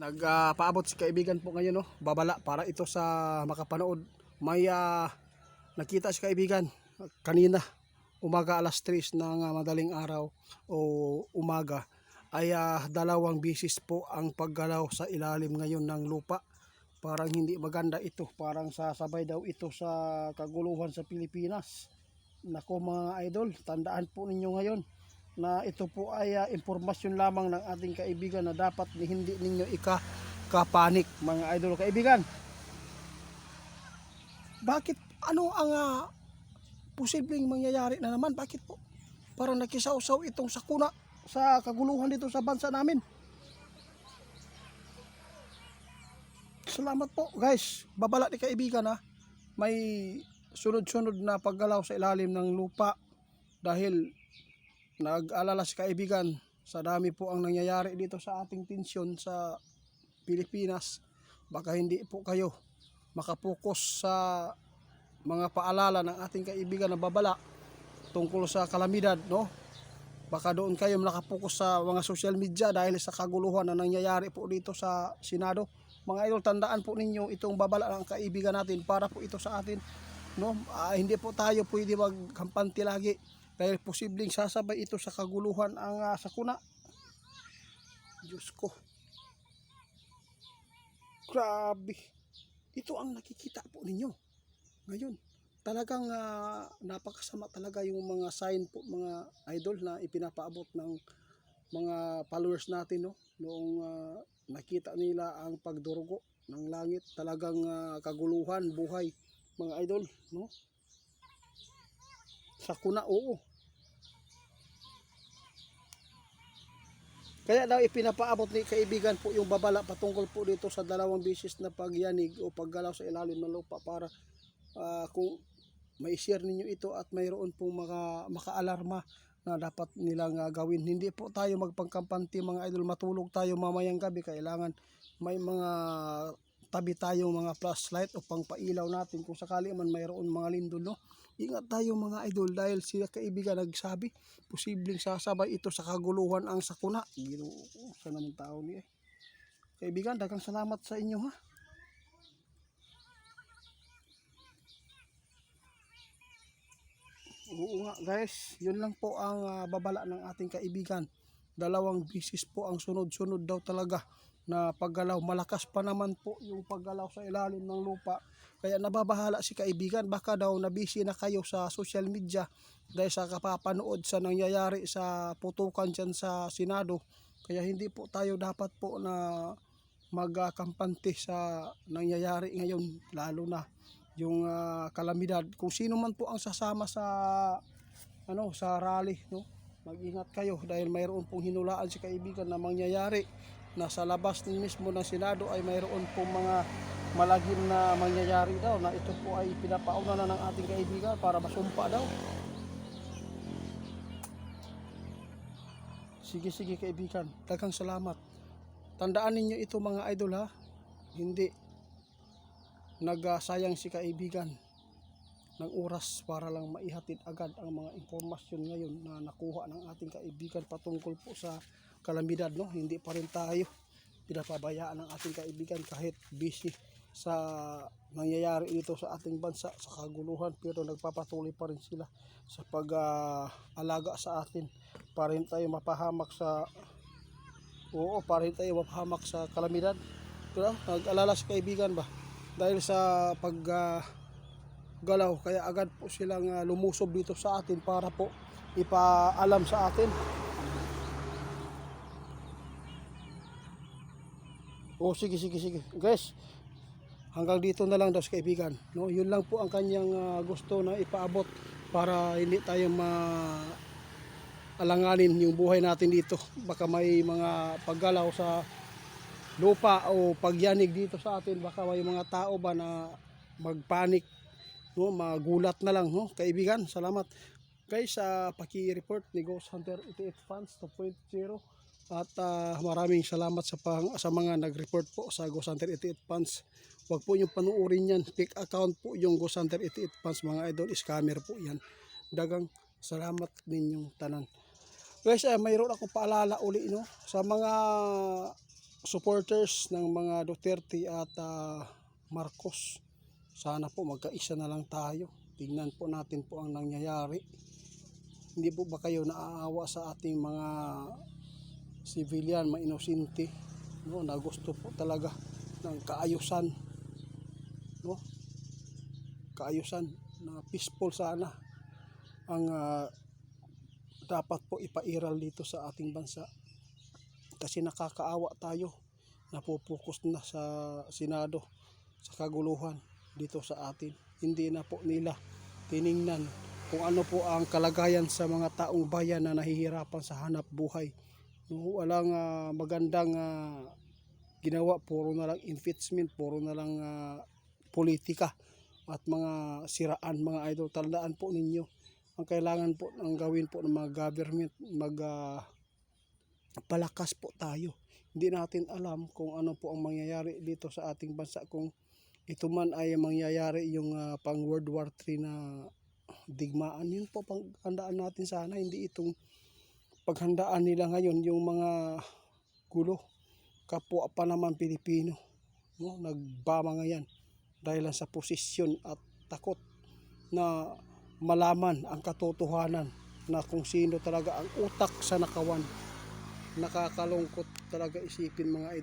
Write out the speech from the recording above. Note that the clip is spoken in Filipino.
Nagpaabot si kaibigan po ngayon, no? Babala para ito sa makapanood. May nakita si kaibigan kanina umaga alas 3 ng madaling araw o umaga ay dalawang bisis po ang paggalaw sa ilalim ngayon ng lupa. Parang hindi maganda ito, parang sasabay daw ito sa kaguluhan sa Pilipinas. Nako mga idol, tandaan po ninyo ngayon na ito po ay impormasyon lamang ng ating kaibigan na dapat hindi ninyo kapanik mga idol. Kaibigan, bakit ano ang posibleng mangyayari na naman? Bakit po parang nakisawsaw itong sakuna sa kaguluhan dito sa bansa namin? Salamat po guys, babala ni kaibigan may sunod-sunod na paggalaw sa ilalim ng lupa dahil nag-alala si kaibigan sa dami po ang nangyayari dito sa ating tensyon sa Pilipinas. Baka hindi po kayo makapokus sa mga paalala ng ating kaibigan na babala tungkol sa kalamidad, no? Baka doon kayo nakapokus sa mga social media dahil sa kaguluhan na nangyayari po dito sa Senado. Mga idol, tandaan po ninyo itong babala ng kaibigan natin para po ito sa atin, no? Hindi po tayo pwede magkampante lagi dahil posibleng sasabay ito sa kaguluhan ang sakuna. Diyos ko, grabe, ito ang nakikita po ninyo ngayon. Talagang napakasama talaga yung mga sign po mga idol na ipinapaabot ng mga followers natin, no? Noong nakita nila ang pagdurugo ng langit, talagang kaguluhan buhay mga idol, no? Sakuna, oo. Kaya daw ipinapaabot ni kaibigan po yung babala patungkol po dito sa dalawang bisis na pagyanig o paggalaw sa ilalim ng lupa para kung may share ninyo ito at mayroon pong makaalarma na dapat nilang gawin. Hindi po tayo magpangkampante mga idol, matulog tayo mamayang gabi, kailangan may mga tabi tayo mga flashlight o pangpailaw natin kung sakali man mayroon mga lindol, no? Ingat tayo mga idol dahil sila kaibigan nagsabi posibleng sasabay ito sa kaguluhan ang sakuna. Ginoo sa namang tao niya. Kaibigan, daghang salamat sa inyo Oo nga guys, yun lang po ang babala ng ating kaibigan. Dalawang bisis po ang sunod-sunod daw talaga na paggalaw. Malakas pa naman po yung paggalaw sa ilalim ng lupa. Kaya nababahala si kaibigan, baka daw nabisi na kayo sa social media dahil sa kapapanood sa nangyayari sa putukan dyan sa Senado. Kaya hindi po tayo dapat po na magkampante sa nangyayari ngayon, lalo na yung kalamidad. Kung sino man po ang sasama sa sa rally, no? Mag-ingat kayo dahil mayroon pong hinulaan si kaibigan na mangyayari na sa labas din mismo ng Senado ay mayroon pong mga malagim na mangyayari daw na ito po ay pinapauna na ng ating kaibigan para masumpa daw. Sige kaibigan, daghang salamat. Tandaan ninyo ito mga idol hindi nagsayang si kaibigan ng oras para lang maihatid agad ang mga impormasyon ngayon na nakuha ng ating kaibigan patungkol po sa kalamidad, no? Hindi pa rin tayo pinapabayaan ng ating kaibigan kahit busy sa nangyayari dito sa ating bansa sa kaguluhan, pero nagpapatuloy pa rin sila sa pag-alaga sa atin para hindi tayo mapahamak sa kalamidad. Pero nag-alala si kaibigan ba dahil sa paggalaw kaya agad po silang lumusob dito sa atin para po ipaalam sa atin. Sige guys, hanggang dito na lang daw si kaibigan, no? Yun lang po ang kanyang gusto na ipaabot para hindi tayo alanganin yung buhay natin dito. Baka may mga paggalaw sa lupa o pagyanig dito sa atin, baka may mga tao ba na magpanik, no? Magulat na lang, no? Kaibigan, salamat guys sa paki-report ni Ghost Hunter 88 Fans 2.0 at maraming salamat sa mga nag-report po sa Ghost Hunter 88 Fans. Huwag po yung panuorin yan, fake account po yung Ghost Hunter 88 Fans mga idol, scammer po yan. Dagang salamat ninyong tanan guys. Mayroon akong paalala uli, no? Sa mga supporters ng mga Duterte at Marcos, sana po magkaisa na lang tayo. Tingnan po natin po ang nangyayari. Hindi po ba kayo naaawa sa ating mga civilian, mga inosente, no, na gusto po talaga ng kaayusan, no? Kaayusan na peaceful sana ang dapat po ipairal dito sa ating bansa. Kasi nakakaawa tayo, napopokus na sa Senado sa kaguluhan dito sa atin. Hindi na po nila tiningnan kung ano po ang kalagayan sa mga taong bayan na nahihirapan sa hanap buhay. No, walang magandang ginawa, puro na lang impeachment, puro na lang politika at mga siraan mga idol. Tandaan po ninyo, ang kailangan po ang gawin po ng mga government, palakas po tayo. Hindi natin alam kung ano po ang mangyayari dito sa ating bansa, kung ito man ay mangyayari yung pang World War III na digmaan. Yun po paghandaan natin sana, hindi itong paghandaan nila ngayon, yung mga gulo. Kapwa pa naman Pilipino, no? Nagbama ngayon dahil lang sa posisyon at takot na malaman ang katotohanan na kung sino talaga ang utak sa nakawan. Nakakalungkot talaga isipin mga idol.